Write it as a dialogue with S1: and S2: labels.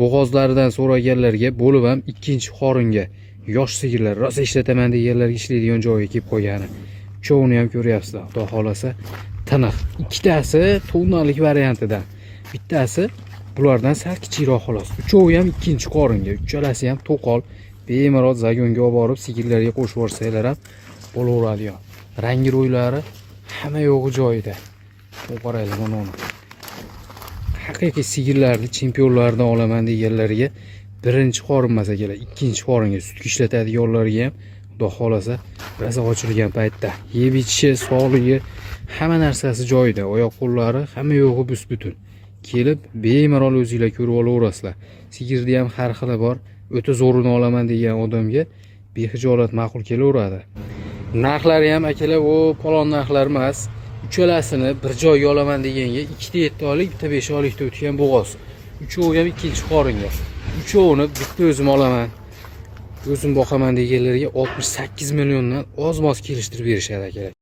S1: bo'g'ozlaridan so'raganlarga bo'lib ham ikkinchi qoringa yosh sigirlar rosa ishlataman deganlarga ishlaydigan joyiga kelib qo'ygani. Uchovini ham ko'ryapsizlar. Xudo xolasa tiniq. Ikkitasi tonalik variantidan. Bittasi bulardan sal kichikroq xolos. Uchovi ham ikkinchi qoringa, uchalasi ham to'qol. Bemalol zagonga olib borib sigirlarga qo'shib yuborsanglar ham bo'laveradigan. Rangi ro'ylari hamma yo'g'i joyida. Qaranglar mana uni. Haqiqiy sigirlarni chempionlardan olaman deganlarga birinchi qorin emas akalar, ikkinchi qoringa sutga ishlatadiganlarga ham xudo xolasa rosa ochilgan paytda yeb ichishi, sog'ligi, hamma narsasi joyida, oyoq qo'llari hamma yo'g'i bus-butun. Kelib bemalol o'zingizlar ko'rib olaverasizlar. Sigirni ham har xili bor. O'ta zo'rini olaman degan odamga behijolat ma'qul kelaveradi. Narxlari ham akalar o palon narxlar emas. Uchalasini bir joyga olaman deganga 2 oylik, bitta 5 oylikda o'tgan bo'g'oz. Uchovi ham ikkinchi qoringa. Uchovini bitta o'zim olaman, o'zim boqaman deganlarga 68 milliondan oz-moz kelishtirib berishadi akalar.